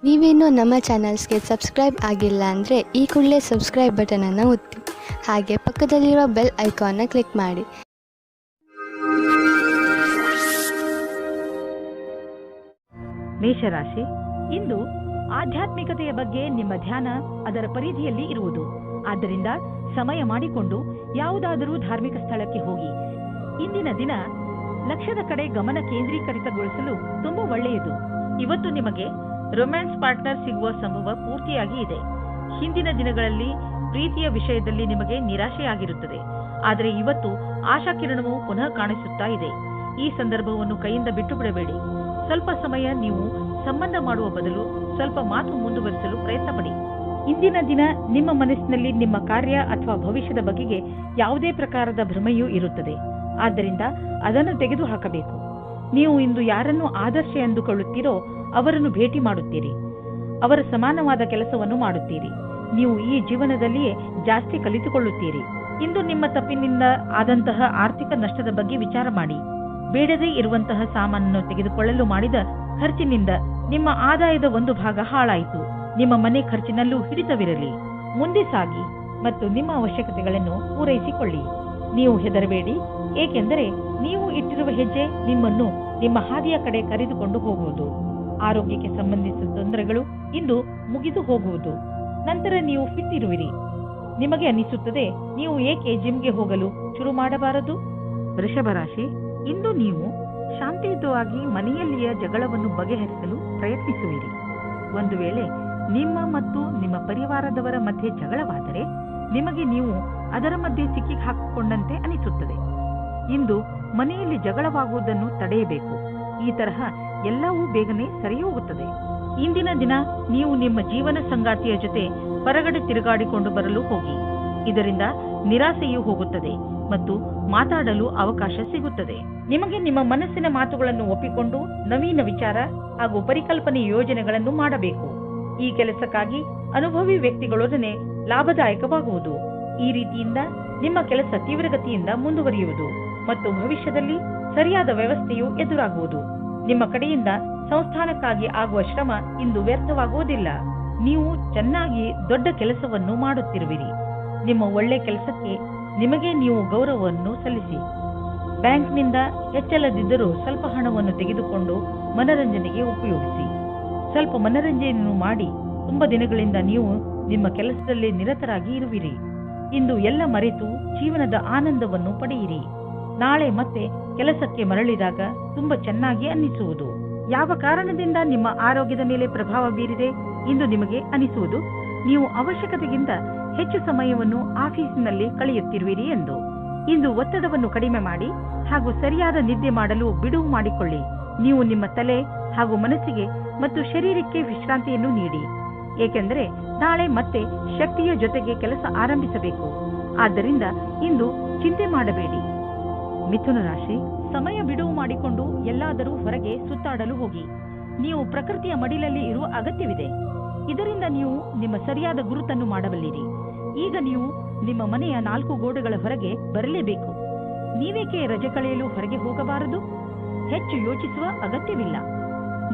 ನೀವೇನೂ ನಮ್ಮ ಚಾನಲ್ಸ್ಗೆ ಸಬ್ಸ್ಕ್ರೈಬ್ ಆಗಿಲ್ಲ ಅಂದರೆ ಈ ಕೂಡಲೇ ಸಬ್ಸ್ಕ್ರೈಬ್ ಬಟನನ್ನು ಒತ್ತಿ ಹಾಗೆ ಪಕ್ಕದಲ್ಲಿರುವ ಬೆಲ್ ಐಕಾನ್ನ ಕ್ಲಿಕ್ ಮಾಡಿ. ಮೇಷರಾಶಿ, ಇಂದು ಆಧ್ಯಾತ್ಮಿಕತೆಯ ಬಗ್ಗೆ ನಿಮ್ಮ ಧ್ಯಾನ ಅದರ ಪರಿಧಿಯಲ್ಲಿ ಇರುವುದು. ಆದ್ದರಿಂದ ಸಮಯ ಮಾಡಿಕೊಂಡು ಯಾವುದಾದರೂ ಧಾರ್ಮಿಕ ಸ್ಥಳಕ್ಕೆ ಹೋಗಿ. ಇಂದಿನ ದಿನ ಲಕ್ಷ್ಯದ ಕಡೆ ಗಮನ ಕೇಂದ್ರೀಕರಿತಗೊಳಿಸಲು ತುಂಬಾ ಒಳ್ಳೆಯದು. ಇವತ್ತು ನಿಮಗೆ ರೊಮ್ಯಾನ್ಸ್ ಪಾರ್ಟ್ನರ್ ಸಿಗುವ ಸಂಭವ ಪೂರ್ತಿಯಾಗಿ ಇದೆ. ಹಿಂದಿನ ದಿನಗಳಲ್ಲಿ ಪ್ರೀತಿಯ ವಿಷಯದಲ್ಲಿ ನಿಮಗೆ ನಿರಾಶೆಯಾಗಿರುತ್ತದೆ, ಆದರೆ ಇವತ್ತು ಆಶಾಕಿರಣವು ಪುನಃ ಕಾಣಿಸುತ್ತಾ ಇದೆ. ಈ ಸಂದರ್ಭವನ್ನು ಕೈಯಿಂದ ಬಿಟ್ಟು ಬಿಡಬೇಡಿ. ಸ್ವಲ್ಪ ಸಮಯ ನೀವು ಸಂಬಂಧ ಮಾಡುವ ಬದಲು ಸ್ವಲ್ಪ ಮಾತು ಮುಂದುವರಿಸಲು ಪ್ರಯತ್ನ ಪಡಿ. ಇಂದಿನ ದಿನ ನಿಮ್ಮ ಮನಸ್ಸಿನಲ್ಲಿ ನಿಮ್ಮ ಕಾರ್ಯ ಅಥವಾ ಭವಿಷ್ಯದ ಬಗೆಗೆ ಯಾವುದೇ ಪ್ರಕಾರದ ಭ್ರಮೆಯೂ ಇರುತ್ತದೆ. ಆದ್ದರಿಂದ ಅದನ್ನು ತೆಗೆದುಹಾಕಬೇಕು. ನೀವು ಇಂದು ಯಾರನ್ನು ಆದರ್ಶ ಎಂದುಕೊಳ್ಳುತ್ತೀರೋ ಅವರನ್ನು ಭೇಟಿ ಮಾಡುತ್ತೀರಿ. ಅವರ ಸಮಾನವಾದ ಕೆಲಸವನ್ನು ಮಾಡುತ್ತೀರಿ. ನೀವು ಈ ಜೀವನದಲ್ಲಿಯೇ ಜಾಸ್ತಿ ಕಲಿತುಕೊಳ್ಳುತ್ತೀರಿ. ಇಂದು ನಿಮ್ಮ ತಪ್ಪಿನಿಂದ ಆದಂತಹ ಆರ್ಥಿಕ ನಷ್ಟದ ಬಗ್ಗೆ ವಿಚಾರ ಮಾಡಿ. ಬೇಡದೇ ಇರುವಂತಹ ಸಾಮಾನನ್ನು ತೆಗೆದುಕೊಳ್ಳಲು ಮಾಡಿದ ಖರ್ಚಿನಿಂದ ನಿಮ್ಮ ಆದಾಯದ ಒಂದು ಭಾಗ ಹಾಳಾಯಿತು. ನಿಮ್ಮ ಮನೆ ಖರ್ಚಿನಲ್ಲೂ ಹಿಡಿತವಿರಲಿ. ಮುಂದೆ ಸಾಗಿ ಮತ್ತು ನಿಮ್ಮ ಅವಶ್ಯಕತೆಗಳನ್ನು ಪೂರೈಸಿಕೊಳ್ಳಿ. ನೀವು ಹೆದರಬೇಡಿ, ಏಕೆಂದರೆ ನೀವು ಇಟ್ಟಿರುವ ಹೆಜ್ಜೆ ನಿಮ್ಮನ್ನು ನಿಮ್ಮ ಹಾದಿಯ ಕಡೆ ಕರೆದುಕೊಂಡು ಹೋಗುವುದು. ಆರೋಗ್ಯಕ್ಕೆ ಸಂಬಂಧಿಸಿದ ತೊಂದರೆಗಳು ಇಂದು ಮುಗಿದು ಹೋಗುವುದು. ನಂತರ ನೀವು ಫಿಟ್ ಇರುವಿರಿ. ನಿಮಗೆ ಅನಿಸುತ್ತದೆ, ನೀವು ಏಕೆ ಜಿಮ್ಗೆ ಹೋಗಲು ಶುರು ಮಾಡಬಾರದು? ವೃಷಭ ರಾಶಿ, ಇಂದು ನೀವು ಶಾಂತಿಯುತವಾಗಿ ಮನೆಯಲ್ಲಿಯ ಜಗಳವನ್ನು ಬಗೆಹರಿಸಲು ಪ್ರಯತ್ನಿಸುವಿರಿ. ಒಂದು ವೇಳೆ ನಿಮ್ಮ ಮತ್ತು ನಿಮ್ಮ ಪರಿವಾರದವರ ಮಧ್ಯೆ ಜಗಳವಾದರೆ ನಿಮಗೆ ನೀವು ಅದರ ಮಧ್ಯೆ ಸಿಕ್ಕಿ ಹಾಕಿಕೊಂಡಂತೆ ಅನಿಸುತ್ತದೆ. ಇಂದು ಮನೆಯಲ್ಲಿ ಜಗಳವಾಗುವುದನ್ನು ತಡೆಯಬೇಕು. ಈ ತರಹ ಎಲ್ಲವೂ ಬೇಗನೆ ಸರಿ ಹೋಗುತ್ತದೆ. ಇಂದಿನ ದಿನ ನೀವು ನಿಮ್ಮ ಜೀವನ ಸಂಗಾತಿಯ ಜೊತೆ ಹೊರಗಡೆ ತಿರುಗಾಡಿಕೊಂಡು ಬರಲು ಹೋಗಿ. ಇದರಿಂದ ನಿರಾಸೆಯೂ ಹೋಗುತ್ತದೆ ಮತ್ತು ಮಾತಾಡಲು ಅವಕಾಶ ಸಿಗುತ್ತದೆ. ನಿಮಗೆ ನಿಮ್ಮ ಮನಸ್ಸಿನ ಮಾತುಗಳನ್ನು ಒಪ್ಪಿಕೊಂಡು ನವೀನ ವಿಚಾರ ಹಾಗೂ ಪರಿಕಲ್ಪನೆ ಯೋಜನೆಗಳನ್ನು ಮಾಡಬೇಕು. ಈ ಕೆಲಸಕ್ಕಾಗಿ ಅನುಭವಿ ವ್ಯಕ್ತಿಗಳೊಡನೆ ಲಾಭದಾಯಕವಾಗುವುದು. ಈ ರೀತಿಯಿಂದ ನಿಮ್ಮ ಕೆಲಸ ತೀವ್ರಗತಿಯಿಂದ ಮುಂದುವರಿಯುವುದು ಮತ್ತು ಭವಿಷ್ಯದಲ್ಲಿ ಸರಿಯಾದ ವ್ಯವಸ್ಥೆಯು ಎದುರಾಗುವುದು. ನಿಮ್ಮ ಕಡೆಯಿಂದ ಸಂಸ್ಥಾನಕ್ಕಾಗಿ ಆಗುವ ಶ್ರಮ ಇಂದು ವ್ಯರ್ಥವಾಗುವುದಿಲ್ಲ. ನೀವು ಚೆನ್ನಾಗಿ ದೊಡ್ಡ ಕೆಲಸವನ್ನು ಮಾಡುತ್ತಿರುವಿರಿ. ನಿಮ್ಮ ಒಳ್ಳೆ ಕೆಲಸಕ್ಕೆ ನಿಮಗೆ ನೀವು ಗೌರವವನ್ನು ಸಲ್ಲಿಸಿ. ಬ್ಯಾಂಕ್ನಿಂದ ಹೆಚ್ಚಲದಿದ್ದರೂ ಸ್ವಲ್ಪ ಹಣವನ್ನು ತೆಗೆದುಕೊಂಡು ಮನರಂಜನೆಗೆ ಉಪಯೋಗಿಸಿ. ಸ್ವಲ್ಪ ಮನರಂಜನೆಯನ್ನು ಮಾಡಿ. ತುಂಬಾ ದಿನಗಳಿಂದ ನೀವು ನಿಮ್ಮ ಕೆಲಸದಲ್ಲಿ ನಿರತರಾಗಿ ಇರುವಿರಿ. ಇಂದು ಎಲ್ಲ ಮರೆತು ಜೀವನದ ಆನಂದವನ್ನು ಪಡೆಯಿರಿ. ನಾಳೆ ಮತ್ತೆ ಕೆಲಸಕ್ಕೆ ಮರಳಿದಾಗ ತುಂಬಾ ಚೆನ್ನಾಗಿ ಅನ್ನಿಸುವುದು. ಯಾವ ಕಾರಣದಿಂದ ನಿಮ್ಮ ಆರೋಗ್ಯದ ಮೇಲೆ ಪ್ರಭಾವ ಬೀರಿದೆ ಇಂದು ನಿಮಗೆ ಅನಿಸುವುದು ನೀವು ಅವಶ್ಯಕತೆಗಿಂತ ಹೆಚ್ಚು ಸಮಯವನ್ನು ಆಫೀಸಿನಲ್ಲಿ ಕಳೆಯುತ್ತಿರುವಿರಿ ಎಂದು. ಇಂದು ಒತ್ತಡವನ್ನು ಕಡಿಮೆ ಮಾಡಿ ಹಾಗೂ ಸರಿಯಾದ ನಿದ್ದೆ ಮಾಡಲು ಬಿಡುವು ಮಾಡಿಕೊಳ್ಳಿ. ನೀವು ನಿಮ್ಮ ತಲೆ ಹಾಗೂ ಮನಸ್ಸಿಗೆ ಮತ್ತು ಶರೀರಕ್ಕೆ ವಿಶ್ರಾಂತಿಯನ್ನು ನೀಡಿ, ಏಕೆಂದರೆ ನಾಳೆ ಮತ್ತೆ ಶಕ್ತಿಯ ಜೊತೆಗೆ ಕೆಲಸ ಆರಂಭಿಸಬೇಕು. ಆದ್ದರಿಂದ ಇಂದು ಚಿಂತೆ ಮಾಡಬೇಡಿ. ಮಿಥುನ ರಾಶಿ, ಸಮಯ ಬಿಡುವು ಮಾಡಿಕೊಂಡು ಎಲ್ಲಾದರೂ ಹೊರಗೆ ಸುತ್ತಾಡಲು ಹೋಗಿ. ನೀವು ಪ್ರಕೃತಿಯ ಮಡಿಲಲ್ಲಿ ಇರುವ ಅಗತ್ಯವಿದೆ. ಇದರಿಂದ ನೀವು ನಿಮ್ಮ ಸರಿಯಾದ ಗುರುತನ್ನು ಮಾಡಬಲ್ಲಿರಿ. ಈಗ ನೀವು ನಿಮ್ಮ ಮನೆಯ 4 ಗೋಡೆಗಳ ಹೊರಗೆ ಬರಲೇಬೇಕು. ನೀವೇಕೆ ರಜೆ ಕಳೆಯಲು ಹೊರಗೆ ಹೋಗಬಾರದು? ಹೆಚ್ಚು ಯೋಚಿಸುವ ಅಗತ್ಯವಿಲ್ಲ.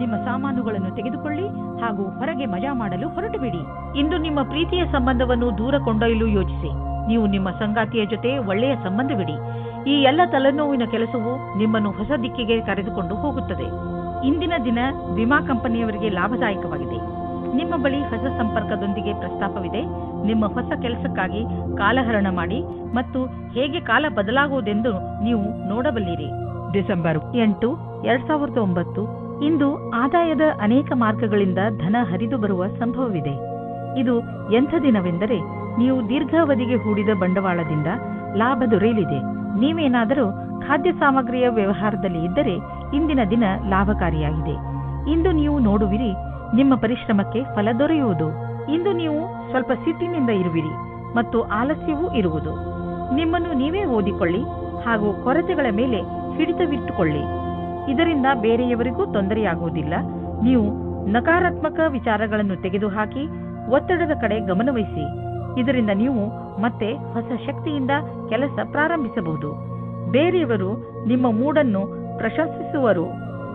ನಿಮ್ಮ ಸಾಮಾನುಗಳನ್ನು ತೆಗೆದುಕೊಳ್ಳಿ ಹಾಗೂ ಹೊರಗೆ ಮಜಾ ಮಾಡಲು ಹೊರಟುಬಿಡಿ. ಇಂದು ನಿಮ್ಮ ಪ್ರೀತಿಯ ಸಂಬಂಧವನ್ನು ದೂರ ಕೊಂಡೊಯ್ಯಲು ಯೋಚಿಸಿ. ನೀವು ನಿಮ್ಮ ಸಂಗಾತಿಯ ಜೊತೆ ಒಳ್ಳೆಯ ಸಂಬಂಧವಿಡಿ. ಈ ಎಲ್ಲ ತಲೆನೋವಿನ ಕೆಲಸವು ನಿಮ್ಮನ್ನು ಹೊಸ ದಿಕ್ಕಿಗೆ ಕರೆದುಕೊಂಡು ಹೋಗುತ್ತದೆ. ಇಂದಿನ ದಿನ ವಿಮಾ ಕಂಪನಿಯವರಿಗೆ ಲಾಭದಾಯಕವಾಗಿದೆ. ನಿಮ್ಮ ಬಳಿ ಹೊಸ ಸಂಪರ್ಕದೊಂದಿಗೆ ಪ್ರಸ್ತಾಪವಿದೆ. ನಿಮ್ಮ ಹೊಸ ಕೆಲಸಕ್ಕಾಗಿ ಕಾಲಹರಣ ಮಾಡಿ ಮತ್ತು ಹೇಗೆ ಕಾಲ ಬದಲಾಗುವುದೆಂದು ನೀವು ನೋಡಬಲ್ಲಿರಿ. ಡಿಸೆಂಬರ್ 8, 2009 ಇಂದು ಆದಾಯದ ಅನೇಕ ಮಾರ್ಗಗಳಿಂದ ಧನ ಹರಿದು ಬರುವ ಸಂಭವವಿದೆ. ಇದು ಎಂಥ ದಿನವೆಂದರೆ ನೀವು ದೀರ್ಘಾವಧಿಗೆ ಹೂಡಿದ ಬಂಡವಾಳದಿಂದ ಲಾಭ ದೊರೆಯಲಿದೆ. ನೀವೇನಾದರೂ ಖಾದ್ಯ ಸಾಮಗ್ರಿಯ ವ್ಯವಹಾರದಲ್ಲಿ ಇದ್ದರೆ ಇಂದಿನ ದಿನ ಲಾಭಕಾರಿಯಾಗಿದೆ. ಇಂದು ನೀವು ನೋಡುವಿರಿ, ನಿಮ್ಮ ಪರಿಶ್ರಮಕ್ಕೆ ಫಲ ದೊರೆಯುವುದು. ಇಂದು ನೀವು ಸ್ವಲ್ಪ ಸಿಟ್ಟಿನಿಂದ ಇರುವಿರಿ ಮತ್ತು ಆಲಸ್ಯವೂ ಇರುವುದು. ನಿಮ್ಮನ್ನು ನೀವೇ ಓದಿಕೊಳ್ಳಿ ಹಾಗೂ ಕೊರತೆಗಳ ಮೇಲೆ ಹಿಡಿತವಿಟ್ಟುಕೊಳ್ಳಿ. ಇದರಿಂದ ಬೇರೆಯವರಿಗೂ ತೊಂದರೆಯಾಗುವುದಿಲ್ಲ. ನೀವು ನಕಾರಾತ್ಮಕ ವಿಚಾರಗಳನ್ನು ತೆಗೆದುಹಾಕಿ ಒತ್ತಡದ ಕಡೆ ಗಮನವಹಿಸಿ. ಇದರಿಂದ ನೀವು ಮತ್ತೆ ಹೊಸ ಶಕ್ತಿಯಿಂದ ಕೆಲಸ ಪ್ರಾರಂಭಿಸಬಹುದು. ಬೇರೆಯವರು ನಿಮ್ಮ ಮೂಡನ್ನು ಪ್ರಶಂಸಿಸುವರು.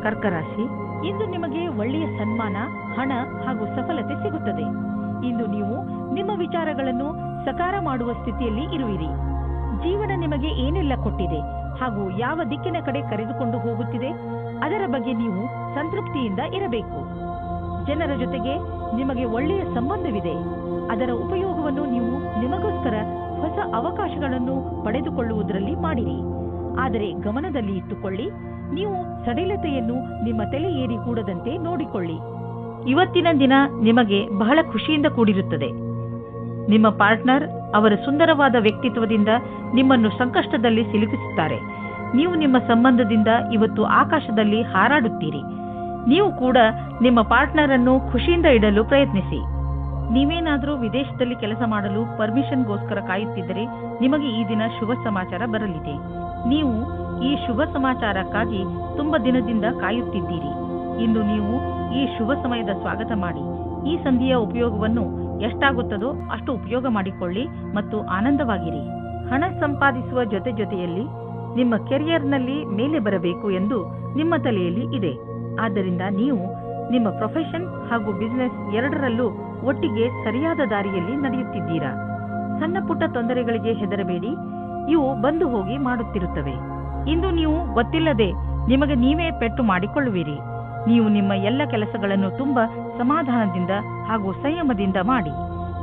ಕರ್ಕರಾಶಿ, ಇಂದು ನಿಮಗೆ ಒಳ್ಳೆಯ ಸನ್ಮಾನ, ಹಣ ಹಾಗೂ ಸಫಲತೆ ಸಿಗುತ್ತದೆ. ಇಂದು ನೀವು ನಿಮ್ಮ ವಿಚಾರಗಳನ್ನು ಸಕಾರ ಮಾಡುವ ಸ್ಥಿತಿಯಲ್ಲಿ ಇರುವಿರಿ. ಜೀವನ ನಿಮಗೆ ಏನೆಲ್ಲ ಕೊಟ್ಟಿದೆ ಹಾಗೂ ಯಾವ ದಿಕ್ಕಿನ ಕಡೆ ಕರೆದುಕೊಂಡು ಹೋಗುತ್ತಿದೆ ಅದರ ಬಗ್ಗೆ ನೀವು ಸಂತೃಪ್ತಿಯಿಂದ ಇರಬೇಕು. ಜನರ ಜೊತೆಗೆ ನಿಮಗೆ ಒಳ್ಳೆಯ ಸಂಬಂಧವಿದೆ. ಅದರ ಉಪಯೋಗವನ್ನು ನೀವು ನಿಮಗೋಸ್ಕರ ಹೊಸ ಅವಕಾಶಗಳನ್ನು ಪಡೆದುಕೊಳ್ಳುವುದರಲ್ಲಿ ಮಾಡಿರಿ. ಆದರೆ ಗಮನದಲ್ಲಿ ಇಟ್ಟುಕೊಳ್ಳಿ, ನೀವು ಸಡಿಲತೆಯನ್ನು ನಿಮ್ಮ ತಲೆ ಏರಿ ಕೂಡದಂತೆ ನೋಡಿಕೊಳ್ಳಿ. ಇವತ್ತಿನ ದಿನ ನಿಮಗೆ ಬಹಳ ಖುಷಿಯಿಂದ ಕೂಡಿರುತ್ತದೆ. ನಿಮ್ಮ ಪಾರ್ಟ್ನರ್ ಅವರ ಸುಂದರವಾದ ವ್ಯಕ್ತಿತ್ವದಿಂದ ನಿಮ್ಮನ್ನು ಸಂಕಷ್ಟದಲ್ಲಿ ಸಿಲುಕಿಸುತ್ತಾರೆ. ನೀವು ನಿಮ್ಮ ಸಂಬಂಧದಿಂದ ಇವತ್ತು ಆಕಾಶದಲ್ಲಿ ಹಾರಾಡುತ್ತೀರಿ. ನೀವು ಕೂಡ ನಿಮ್ಮ ಪಾರ್ಟ್ನರ್ ಅನ್ನು ಖುಷಿಯಿಂದ ಇಡಲು ಪ್ರಯತ್ನಿಸಿ. ನೀವೇನಾದರೂ ವಿದೇಶದಲ್ಲಿ ಕೆಲಸ ಮಾಡಲು ಪರ್ಮಿಷನ್ಗೋಸ್ಕರ ಕಾಯುತ್ತಿದ್ದರೆ ನಿಮಗೆ ಈ ದಿನ ಶುಭ ಸಮಾಚಾರ ಬರಲಿದೆ. ನೀವು ಈ ಶುಭ ಸಮಾಚಾರಕ್ಕಾಗಿ ತುಂಬ ದಿನದಿಂದ ಕಾಯುತ್ತಿದ್ದೀರಿ. ಇಂದು ನೀವು ಈ ಶುಭ ಸಮಯದ ಸ್ವಾಗತ ಮಾಡಿ. ಈ ಸಂಧಿಯ ಉಪಯೋಗವನ್ನು ಎಷ್ಟಾಗುತ್ತದೋ ಅಷ್ಟು ಉಪಯೋಗ ಮಾಡಿಕೊಳ್ಳಿ ಮತ್ತು ಆನಂದವಾಗಿರಿ. ಹಣ ಸಂಪಾದಿಸುವ ಜೊತೆಯಲ್ಲಿ ನಿಮ್ಮ ಕೆರಿಯರ್ನಲ್ಲಿ ಮೇಲೆ ಬರಬೇಕು ಎಂದು ನಿಮ್ಮ ತಲೆಯಲ್ಲಿ ಇದೆ. ಆದ್ದರಿಂದ ನೀವು ನಿಮ್ಮ ಪ್ರೊಫೆಷನ್ ಹಾಗೂ ಬಿಸಿನೆಸ್ ಎರಡರಲ್ಲೂ ಒಟ್ಟಿಗೆ ಸರಿಯಾದ ದಾರಿಯಲ್ಲಿ ನಡೆಯುತ್ತಿದ್ದೀರಾ. ಸಣ್ಣ ಪುಟ್ಟ ತೊಂದರೆಗಳಿಗೆ ಹೆದರಬೇಡಿ, ಇವು ಬಂದು ಹೋಗಿ ಮಾಡುತ್ತಿರುತ್ತವೆ. ಇಂದು ನೀವು ಗೊತ್ತಿಲ್ಲದೆ ನಿಮಗೆ ನೀವೇ ಪೆಟ್ಟು ಮಾಡಿಕೊಳ್ಳುವಿರಿ. ನೀವು ನಿಮ್ಮ ಎಲ್ಲ ಕೆಲಸಗಳನ್ನು ತುಂಬಾ ಸಮಾಧಾನದಿಂದ ಹಾಗೂ ಸಂಯಮದಿಂದ ಮಾಡಿ.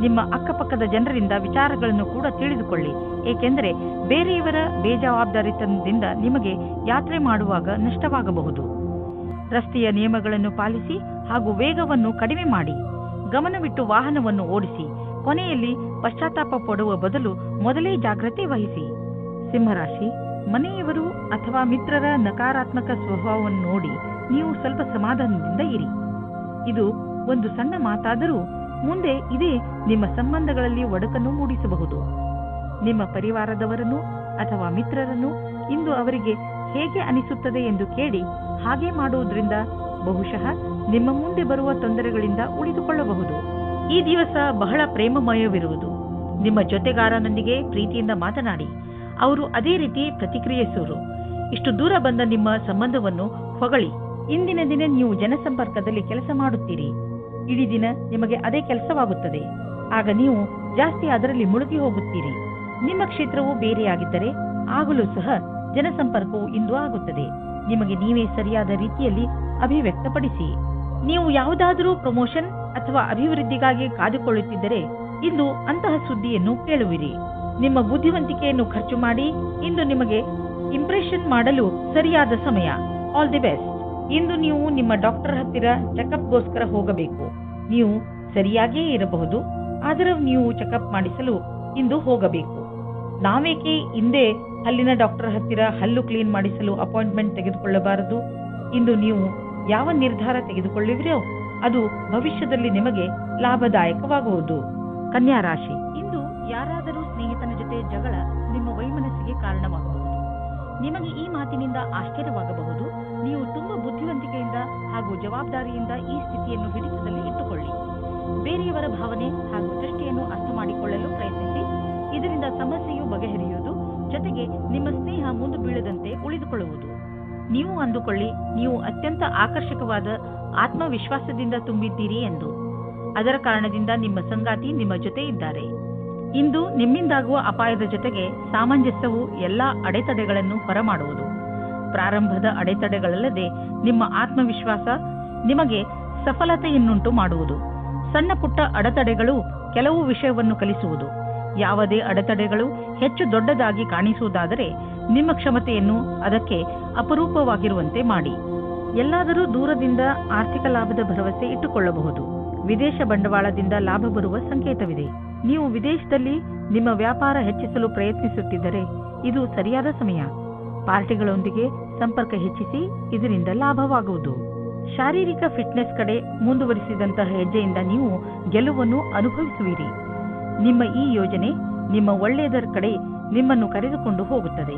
ನಿಮ್ಮ ಅಕ್ಕಪಕ್ಕದ ಜನರಿಂದ ವಿಚಾರಗಳನ್ನು ಕೂಡ ತಿಳಿದುಕೊಳ್ಳಿ, ಏಕೆಂದರೆ ಬೇರೆಯವರ ಬೇಜವಾಬ್ದಾರಿತನದಿಂದ ನಿಮಗೆ ಯಾತ್ರೆ ಮಾಡುವಾಗ ನಷ್ಟವಾಗಬಹುದು. ರಸ್ತೆಯ ನಿಯಮಗಳನ್ನು ಪಾಲಿಸಿ ಹಾಗೂ ವೇಗವನ್ನು ಕಡಿಮೆ ಮಾಡಿ. ಗಮನವಿಟ್ಟು ವಾಹನವನ್ನು ಓಡಿಸಿ. ಕೊನೆಯಲ್ಲಿ ಪಶ್ಚಾತ್ತಾಪ ಪಡುವ ಬದಲು ಮೊದಲೇ ಜಾಗ್ರತೆ ವಹಿಸಿ. ಸಿಂಹರಾಶಿ, ಮನೆಯವರು ಅಥವಾ ಮಿತ್ರರ ನಕಾರಾತ್ಮಕ ಸ್ವಭಾವವನ್ನು ನೋಡಿ ನೀವು ಸ್ವಲ್ಪ ಸಮಾಧಾನದಿಂದ ಇರಿ. ಇದು ಒಂದು ಸಣ್ಣ ಮಾತಾದರೂ ಮುಂದೆ ಇದೇ ನಿಮ್ಮ ಸಂಬಂಧಗಳಲ್ಲಿ ಒಡಕನ್ನು ಮೂಡಿಸಬಹುದು. ನಿಮ್ಮ ಪರಿವಾರದವರನ್ನು ಅಥವಾ ಮಿತ್ರರನ್ನು ಇಂದು ಅವರಿಗೆ ಹೇಗೆ ಅನಿಸುತ್ತದೆ ಎಂದು ಕೇಳಿ ಹಾಗೆ ಮಾಡುವುದರಿಂದ ಬಹುಶಃ ನಿಮ್ಮ ಮುಂದೆ ಬರುವ ತೊಂದರೆಗಳಿಂದ ಉಳಿದುಕೊಳ್ಳಬಹುದು. ಈ ದಿವಸ ಬಹಳ ಪ್ರೇಮಮಯವಿರುವುದು. ನಿಮ್ಮ ಜೊತೆಗಾರನೊಂದಿಗೆ ಪ್ರೀತಿಯಿಂದ ಮಾತನಾಡಿ. ಅವರು ಅದೇ ರೀತಿ ಪ್ರತಿಕ್ರಿಯಿಸುವರು. ಇಷ್ಟು ದೂರ ಬಂದ ನಿಮ್ಮ ಸಂಬಂಧವನ್ನು ಹೊಗಳಿ. ಇಂದಿನ ದಿನ ನೀವು ಜನಸಂಪರ್ಕದಲ್ಲಿ ಕೆಲಸ ಮಾಡುತ್ತೀರಿ. ಇಡೀ ದಿನ ನಿಮಗೆ ಅದೇ ಕೆಲಸವಾಗುತ್ತದೆ. ಆಗ ನೀವು ಜಾಸ್ತಿ ಅದರಲ್ಲಿ ಮುಳುಗಿ ಹೋಗುತ್ತೀರಿ. ನಿಮ್ಮ ಕ್ಷೇತ್ರವು ಬೇರೆಯಾಗಿದ್ದರೆ ಆಗಲೂ ಸಹ ಜನಸಂಪರ್ಕವು ಇಂದು ಆಗುತ್ತದೆ. ನಿಮಗೆ ನೀವೇ ಸರಿಯಾದ ರೀತಿಯಲ್ಲಿ ಅಭಿವ್ಯಕ್ತಪಡಿಸಿ. ನೀವು ಯಾವುದಾದರೂ ಪ್ರಮೋಷನ್ ಅಥವಾ ಅಭಿವೃದ್ಧಿಗಾಗಿ ಕಾದುಕೊಳ್ಳುತ್ತಿದ್ದರೆ ಇಂದು ಅಂತಹ ಸುದ್ದಿಯನ್ನು ಕೇಳುವಿರಿ. ನಿಮ್ಮ ಬುದ್ಧಿವಂತಿಕೆಯನ್ನು ಖರ್ಚು ಮಾಡಿ. ಇಂದು ನಿಮಗೆ ಇಂಪ್ರೆಷನ್ ಮಾಡಲು ಸರಿಯಾದ ಸಮಯ. All the best. ಇಂದು ನೀವು ನಿಮ್ಮ ಡಾಕ್ಟರ್ ಹತ್ತಿರ ಚೆಕಪ್ಗೋಸ್ಕರ ಹೋಗಬೇಕು. ನೀವು ಸರಿಯಾಗಿಯೇ ಇರಬಹುದು, ಆದರೆ ನೀವು ಚೆಕಪ್ ಮಾಡಿಸಲು ಇಂದು ಹೋಗಬೇಕು. ನಾವೇಕೆ ಹಿಂದೆ ಹಲ್ಲಿನ ಡಾಕ್ಟರ್ ಹತ್ತಿರ ಹಲ್ಲು ಕ್ಲೀನ್ ಮಾಡಿಸಲು ಅಪಾಯಿಂಟ್ಮೆಂಟ್ ತೆಗೆದುಕೊಳ್ಳಬಾರದು? ಇಂದು ನೀವು ಯಾವ ನಿರ್ಧಾರ ತೆಗೆದುಕೊಳ್ಳುವಿರೋ ಅದು ಭವಿಷ್ಯದಲ್ಲಿ ನಿಮಗೆ ಲಾಭದಾಯಕವಾಗುವುದು. ಕನ್ಯಾ ರಾಶಿ, ಇಂದು ಯಾರಾದರೂ ಸ್ನೇಹಿತನ ಜೊತೆ ಜಗಳ ನಿಮ್ಮ ವೈಮನಸ್ಸಿಗೆ ಕಾರಣವಾಗಬಹುದು. ನಿಮಗೆ ಈ ಮಾತಿನಿಂದ ಆಶ್ಚರ್ಯವಾಗಬಹುದು. ನೀವು ತುಂಬಾ ಬುದ್ಧಿವಂತಿಕೆಯಿಂದ ಹಾಗೂ ಜವಾಬ್ದಾರಿಯಿಂದ ಈ ಸ್ಥಿತಿಯನ್ನು ಹಿಡಿತದಲ್ಲಿ ಇಟ್ಟುಕೊಳ್ಳಿ. ಬೇರೆಯವರ ಭಾವನೆ ಹಾಗೂ ದೃಷ್ಟಿಯನ್ನು ಅರ್ಥ ಮಾಡಿಕೊಳ್ಳಲು ಪ್ರಯತ್ನಿಸಿ. ಇದರಿಂದ ಸಮಸ್ಯೆಯು ಬಗೆಹರಿಯುವುದು, ಜೊತೆಗೆ ನಿಮ್ಮ ಸ್ನೇಹ ಮುಂದೆ ಬೀಳದಂತೆ ಉಳಿದುಕೊಳ್ಳುವುದು. ನೀವು ಅಂದುಕೊಳ್ಳಿ, ನೀವು ಅತ್ಯಂತ ಆಕರ್ಷಕವಾದ ಆತ್ಮವಿಶ್ವಾಸದಿಂದ ತುಂಬಿದ್ದೀರಿ ಎಂದು. ಅದರ ಕಾರಣದಿಂದ ನಿಮ್ಮ ಸಂಗಾತಿ ನಿಮ್ಮ ಜೊತೆ ಇದ್ದಾರೆ. ಇಂದು ನಿಮ್ಮಿಂದಾಗುವ ಅಪಾಯದ ಜೊತೆಗೆ ಸಾಮಂಜಸ್ಯವು ಎಲ್ಲಾ ಅಡೆತಡೆಗಳನ್ನು ಹೊರಮಾಡುವುದು. ಪ್ರಾರಂಭದ ಅಡೆತಡೆಗಳಲ್ಲದೆ ನಿಮ್ಮ ಆತ್ಮವಿಶ್ವಾಸ ನಿಮಗೆ ಸಫಲತೆಯನ್ನುಂಟು ಮಾಡುವುದು. ಸಣ್ಣ ಪುಟ್ಟ ಅಡೆತಡೆಗಳು ಕೆಲವು ವಿಷಯವನ್ನು ಕಲಿಸುವುದು. ಯಾವುದೇ ಅಡೆತಡೆಗಳು ಹೆಚ್ಚು ದೊಡ್ಡದಾಗಿ ಕಾಣಿಸುವುದಾದರೆ ನಿಮ್ಮ ಕ್ಷಮತೆಯನ್ನು ಅದಕ್ಕೆ ಅಪರೂಪವಾಗಿರುವಂತೆ ಮಾಡಿ. ಎಲ್ಲಾದರೂ ದೂರದಿಂದ ಆರ್ಥಿಕ ಲಾಭದ ಭರವಸೆ ಇಟ್ಟುಕೊಳ್ಳಬಹುದು. ವಿದೇಶ ಬಂಡವಾಳದಿಂದ ಲಾಭ ಬರುವ ಸಂಕೇತವಿದೆ. ನೀವು ವಿದೇಶದಲ್ಲಿ ನಿಮ್ಮ ವ್ಯಾಪಾರ ಹೆಚ್ಚಿಸಲು ಪ್ರಯತ್ನಿಸುತ್ತಿದ್ದರೆ ಇದು ಸರಿಯಾದ ಸಮಯ. ಪಾರ್ಟಿಗಳೊಂದಿಗೆ ಸಂಪರ್ಕ ಹೆಚ್ಚಿಸಿ, ಇದರಿಂದ ಲಾಭವಾಗುವುದು. ಶಾರೀರಿಕ ಫಿಟ್ನೆಸ್ ಕಡೆ ಮುಂದುವರಿಸಿದಂತಹ ಹೆಜ್ಜೆಯಿಂದ ನೀವು ಗೆಲುವನ್ನು ಅನುಭವಿಸುವಿರಿ. ನಿಮ್ಮ ಈ ಯೋಜನೆ ನಿಮ್ಮ ಒಳ್ಳೆಯದರ ಕಡೆ ನಿಮ್ಮನ್ನು ಕರೆದುಕೊಂಡು ಹೋಗುತ್ತದೆ.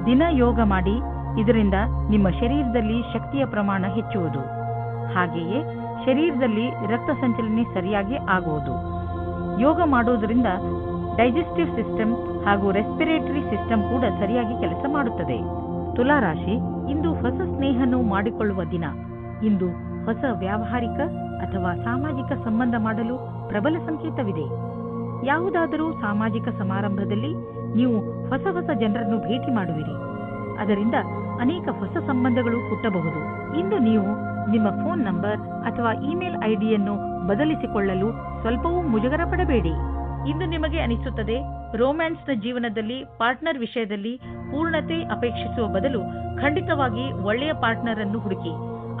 ದಿನ ಯೋಗ ಮಾಡಿ. ಇದರಿಂದ ನಿಮ್ಮ ಶರೀರದಲ್ಲಿ ಶಕ್ತಿಯ ಪ್ರಮಾಣ ಹೆಚ್ಚುವುದು. ಹಾಗೆಯೇ ಶರೀರದಲ್ಲಿ ರಕ್ತ ಸಂಚಲನೆ ಸರಿಯಾಗಿ ಆಗುವುದು. ಯೋಗ ಮಾಡುವುದರಿಂದ ಡೈಜೆಸ್ಟಿವ್ ಸಿಸ್ಟಮ್ ಹಾಗೂ ರೆಸ್ಪಿರೇಟರಿ ಸಿಸ್ಟಮ್ ಕೂಡ ಸರಿಯಾಗಿ ಕೆಲಸ ಮಾಡುತ್ತದೆ. ತುಲಾ ರಾಶಿ, ಇಂದು ಹೊಸ ಸ್ನೇಹವನ್ನು ಮಾಡಿಕೊಳ್ಳುವ ದಿನ. ಇಂದು ಹೊಸ ವ್ಯಾವಹಾರಿಕ ಅಥವಾ ಸಾಮಾಜಿಕ ಸಂಬಂಧ ಮಾಡಲು ಪ್ರಬಲ ಸಂಕೇತವಿದೆ. ಯಾವುದಾದರೂ ಸಾಮಾಜಿಕ ಸಮಾರಂಭದಲ್ಲಿ ನೀವು ಹೊಸ ಹೊಸ ಜನರನ್ನು ಭೇಟಿ ಮಾಡುವಿರಿ. ಅದರಿಂದ ಅನೇಕ ಹೊಸ ಸಂಬಂಧಗಳು ಹುಟ್ಟಬಹುದು. ಇಂದು ನೀವು ನಿಮ್ಮ ಫೋನ್ ನಂಬರ್ ಅಥವಾ ಇಮೇಲ್ ಐಡಿಯನ್ನು ಬದಲಿಸಿಕೊಳ್ಳಲು ಸ್ವಲ್ಪವೂ ಮುಜುಗರ ಪಡಬೇಡಿ. ಇಂದು ನಿಮಗೆ ಅನಿಸುತ್ತದೆ ರೋಮ್ಯಾನ್ಸ್ನ ಜೀವನದಲ್ಲಿ ಪಾರ್ಟ್ನರ್ ವಿಷಯದಲ್ಲಿ ಪೂರ್ಣತೆ ಅಪೇಕ್ಷಿಸುವ ಬದಲು ಖಂಡಿತವಾಗಿ ಒಳ್ಳೆಯ ಪಾರ್ಟ್ನರ್ ಅನ್ನು ಹುಡುಕಿ.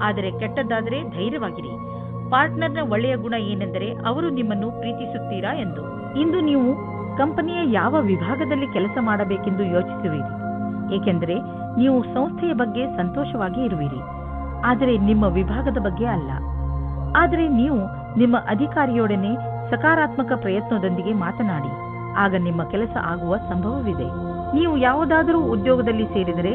ಆದರೆ ಕೆಟ್ಟದ್ದಾದರೆ ಧೈರ್ಯವಾಗಿರಿ. ಪಾರ್ಟ್ನರ್ನ ಒಳ್ಳೆಯ ಗುಣ ಏನೆಂದರೆ ಅವರು ನಿಮ್ಮನ್ನು ಪ್ರೀತಿಸುತ್ತೀರಾ ಎಂದು. ಇಂದು ನೀವು ಕಂಪನಿಯ ಯಾವ ವಿಭಾಗದಲ್ಲಿ ಕೆಲಸ ಮಾಡಬೇಕೆಂದು ಯೋಚಿಸುವಿರಿ, ಏಕೆಂದರೆ ನೀವು ಸಂಸ್ಥೆಯ ಬಗ್ಗೆ ಸಂತೋಷವಾಗಿ ಇರುವಿರಿ, ಆದರೆ ನಿಮ್ಮ ವಿಭಾಗದ ಬಗ್ಗೆ ಅಲ್ಲ. ಆದರೆ ನೀವು ನಿಮ್ಮ ಅಧಿಕಾರಿಯೊಡನೆ ಸಕಾರಾತ್ಮಕ ಪ್ರಯತ್ನದೊಂದಿಗೆ ಮಾತನಾಡಿ, ಆಗ ನಿಮ್ಮ ಕೆಲಸ ಆಗುವ ಸಂಭವವಿದೆ. ನೀವು ಯಾವುದಾದರೂ ಉದ್ಯೋಗದಲ್ಲಿ ಸೇರಿದರೆ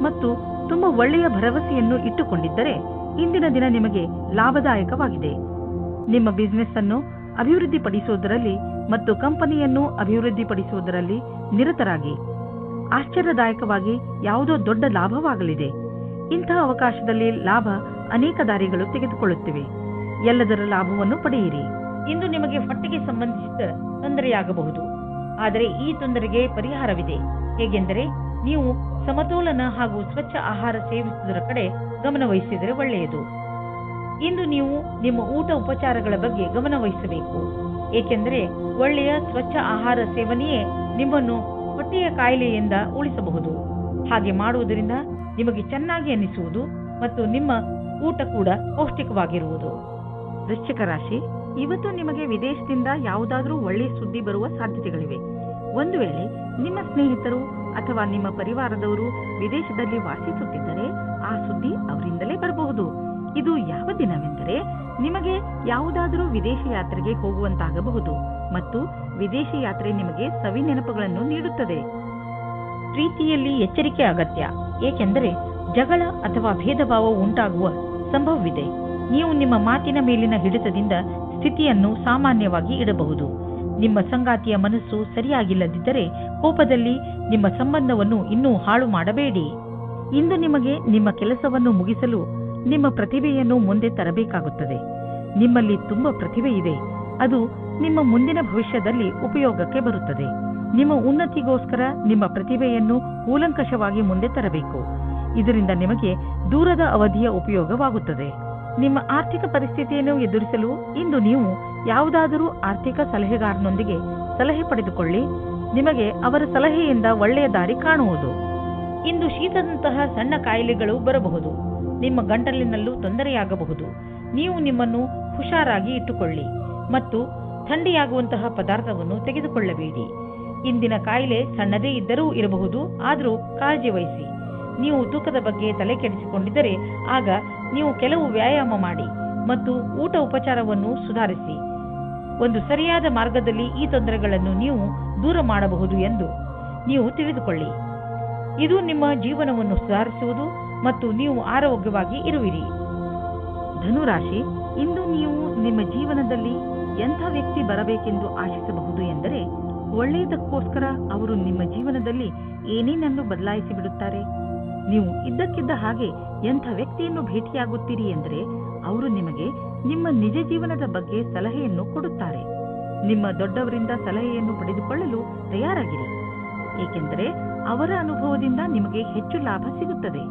ಮತ್ತು ತುಂಬಾ ಒಳ್ಳೆಯ ಭರವಸೆಯನ್ನು ಇಟ್ಟುಕೊಂಡಿದ್ದರೆ ಇಂದಿನ ದಿನ ನಿಮಗೆ ಲಾಭದಾಯಕವಾಗಿದೆ. ನಿಮ್ಮ ಬಿಸಿನೆಸ್ ಅನ್ನು ಅಭಿವೃದ್ಧಿಪಡಿಸುವುದರಲ್ಲಿ ಮತ್ತು ಕಂಪನಿಯನ್ನು ಅಭಿವೃದ್ಧಿಪಡಿಸುವುದರಲ್ಲಿ ನಿರತರಾಗಿ. ಆಶ್ಚರ್ಯದಾಯಕವಾಗಿ ಯಾವುದೋ ದೊಡ್ಡ ಲಾಭವಾಗಲಿದೆ. ಇಂತಹ ಅವಕಾಶದಲ್ಲಿ ಲಾಭ ಅನೇಕ ದಾರಿಗಳು ತೆಗೆದುಕೊಳ್ಳುತ್ತಿವೆ. ಎಲ್ಲದರ ಲಾಭವನ್ನು ಪಡೆಯಿರಿ. ಇಂದು ನಿಮಗೆ ಹೊಟ್ಟೆಗೆ ಸಂಬಂಧಿಸಿದ ತೊಂದರೆಯಾಗಬಹುದು, ಆದರೆ ಈ ತೊಂದರೆಗೆ ಪರಿಹಾರವಿದೆ. ಹೇಗೆಂದರೆ ನೀವು ಸಮತೋಲನ ಹಾಗೂ ಸ್ವಚ್ಛ ಆಹಾರ ಸೇವಿಸುವುದರ ಕಡೆ ಗಮನವಹಿಸಿದರೆ ಒಳ್ಳೆಯದು. ಇಂದು ನೀವು ನಿಮ್ಮ ಊಟ ಉಪಚಾರಗಳ ಬಗ್ಗೆ ಗಮನವಹಿಸಬೇಕು, ಏಕೆಂದರೆ ಒಳ್ಳೆಯ ಸ್ವಚ್ಛ ಆಹಾರ ಸೇವನೆಯೇ ನಿಮ್ಮನ್ನು ಹೊಟ್ಟೆಯ ಕಾಯಿಲೆಯಿಂದ ಉಳಿಸಬಹುದು. ಹಾಗೆ ಮಾಡುವುದರಿಂದ ನಿಮಗೆ ಚೆನ್ನಾಗಿ ಅನಿಸುವುದು ಮತ್ತು ನಿಮ್ಮ ಊಟ ಕೂಡ ಪೌಷ್ಟಿಕವಾಗಿರುವುದು. ವೃಶ್ಚಿಕ ರಾಶಿ, ಇವತ್ತು ನಿಮಗೆ ವಿದೇಶದಿಂದ ಯಾವುದಾದರೂ ಒಳ್ಳೆಯ ಸುದ್ದಿ ಬರುವ ಸಾಧ್ಯತೆಗಳಿವೆ. ಒಂದು ವೇಳೆ ನಿಮ್ಮ ಸ್ನೇಹಿತರು ಅಥವಾ ನಿಮ್ಮ ಪರಿವಾರದವರು ವಿದೇಶದಲ್ಲಿ ವಾಸಿಸುತ್ತಿದ್ದರೆ ಆ ಸುದ್ದಿ ಅವರಿಂದಲೇ ಬರಬಹುದು. ಇದು ಯಾವ ದಿನವೆಂದರೆ ನಿಮಗೆ ಯಾವುದಾದರೂ ವಿದೇಶ ಯಾತ್ರೆಗೆ ಹೋಗುವಂತಾಗಬಹುದು ಮತ್ತು ವಿದೇಶ ಯಾತ್ರೆ ನಿಮಗೆ ಸವಿ ನೆನಪುಗಳನ್ನು ನೀಡುತ್ತದೆ. ಪ್ರೀತಿಯಲ್ಲಿ ಎಚ್ಚರಿಕೆ ಅಗತ್ಯ, ಏಕೆಂದರೆ ಜಗಳ ಅಥವಾ ಭೇದ ಭಾವ ಉಂಟಾಗುವ ಸಂಭವವಿದೆ. ನೀವು ನಿಮ್ಮ ಮಾತಿನ ಮೇಲಿನ ಹಿಡಿತದಿಂದ ಸ್ಥಿತಿಯನ್ನು ಸಾಮಾನ್ಯವಾಗಿ ಇಡಬಹುದು. ನಿಮ್ಮ ಸಂಗಾತಿಯ ಮನಸ್ಸು ಸರಿಯಾಗಿಲ್ಲದಿದ್ದರೆ ಕೋಪದಲ್ಲಿ ನಿಮ್ಮ ಸಂಬಂಧವನ್ನು ಇನ್ನೂ ಹಾಳು ಮಾಡಬೇಡಿ. ಇಂದು ನಿಮಗೆ ನಿಮ್ಮ ಕೆಲಸವನ್ನು ಮುಗಿಸಲು ನಿಮ್ಮ ಪ್ರತಿಭೆಯನ್ನು ಮುಂದೆ ತರಬೇಕಾಗುತ್ತದೆ. ನಿಮ್ಮಲ್ಲಿ ತುಂಬಾ ಪ್ರತಿಭೆ ಇದೆ, ಅದು ನಿಮ್ಮ ಮುಂದಿನ ಭವಿಷ್ಯದಲ್ಲಿ ಉಪಯೋಗಕ್ಕೆ ಬರುತ್ತದೆ. ನಿಮ್ಮ ಉನ್ನತಿಗೋಸ್ಕರ ನಿಮ್ಮ ಪ್ರತಿಭೆಯನ್ನು ಕೂಲಂಕಷವಾಗಿ ಮುಂದೆ ತರಬೇಕು. ಇದರಿಂದ ನಿಮಗೆ ದೂರದ ಅವಧಿಯ ಉಪಯೋಗವಾಗುತ್ತದೆ. ನಿಮ್ಮ ಆರ್ಥಿಕ ಪರಿಸ್ಥಿತಿಯನ್ನು ಎದುರಿಸಲು ಇಂದು ನೀವು ಯಾವುದಾದರೂ ಆರ್ಥಿಕ ಸಲಹೆಗಾರನೊಂದಿಗೆ ಸಲಹೆ ಪಡೆದುಕೊಳ್ಳಿ. ನಿಮಗೆ ಅವರ ಸಲಹೆಯಿಂದ ಒಳ್ಳೆಯ ದಾರಿ ಕಾಣುವುದು. ಇಂದು ಶೀತದಂತಹ ಸಣ್ಣ ಕಾಯಿಲೆಗಳು ಬರಬಹುದು. ನಿಮ್ಮ ಗಂಟಲಿನಲ್ಲೂ ತೊಂದರೆಯಾಗಬಹುದು. ನೀವು ನಿಮ್ಮನ್ನು ಹುಷಾರಾಗಿ ಇಟ್ಟುಕೊಳ್ಳಿ ಮತ್ತು ಥಂಡಿಯಾಗುವಂತಹ ಪದಾರ್ಥವನ್ನು ತೆಗೆದುಕೊಳ್ಳಬೇಡಿ. ಇಂದಿನ ಕಾಯಿಲೆ ಸಣ್ಣದೇ ಇದ್ದರೂ ಇರಬಹುದು, ಆದರೂ ಕಾಳಜಿ ವಹಿಸಿ. ನೀವು ತೂಕದ ಬಗ್ಗೆ ತಲೆ ಕೆಡಿಸಿಕೊಂಡಿದ್ದರೆ ಆಗ ನೀವು ಕೆಲವು ವ್ಯಾಯಾಮ ಮಾಡಿ ಮತ್ತು ಊಟ ಉಪಚಾರವನ್ನು ಸುಧಾರಿಸಿ. ಒಂದು ಸರಿಯಾದ ಮಾರ್ಗದಲ್ಲಿ ಈ ತೊಂದರೆಗಳನ್ನು ನೀವು ದೂರ ಮಾಡಬಹುದು ಎಂದು ನೀವು ತಿಳಿದುಕೊಳ್ಳಿ. ಇದು ನಿಮ್ಮ ಜೀವನವನ್ನು ಸುಧಾರಿಸುವುದು ಮತ್ತು ನೀವು ಆರೋಗ್ಯವಾಗಿ ಇರುವಿರಿ. ಧನುರಾಶಿ, ಇಂದು ನೀವು ನಿಮ್ಮ ಜೀವನದಲ್ಲಿ ಎಂಥ ವ್ಯಕ್ತಿ ಬರಬೇಕೆಂದು ಆಶಿಸಬಹುದು ಎಂದರೆ ಒಳ್ಳೆಯದಕ್ಕೋಸ್ಕರ ಅವರು ನಿಮ್ಮ ಜೀವನದಲ್ಲಿ ಏನೇನನ್ನು ಬದಲಾಯಿಸಿ ಬಿಡುತ್ತಾರೆ. ನೀವು ಇದ್ದಕ್ಕಿದ್ದ ಹಾಗೆ ಎಂಥ ವ್ಯಕ್ತಿಯನ್ನು ಭೇಟಿಯಾಗುತ್ತೀರಿ ಎಂದರೆ ಅವರು ನಿಮಗೆ ನಿಮ್ಮ ನಿಜ ಜೀವನದ ಬಗ್ಗೆ ಸಲಹೆಯನ್ನು ಕೊಡುತ್ತಾರೆ. ನಿಮ್ಮ ದೊಡ್ಡವರಿಂದ ಸಲಹೆಯನ್ನು ಪಡೆದುಕೊಳ್ಳಲು ತಯಾರಾಗಿರಿ, ಏಕೆಂದರೆ ಅವರ ಅನುಭವದಿಂದ ನಿಮಗೆ ಹೆಚ್ಚು ಲಾಭ ಸಿಗುತ್ತದೆ.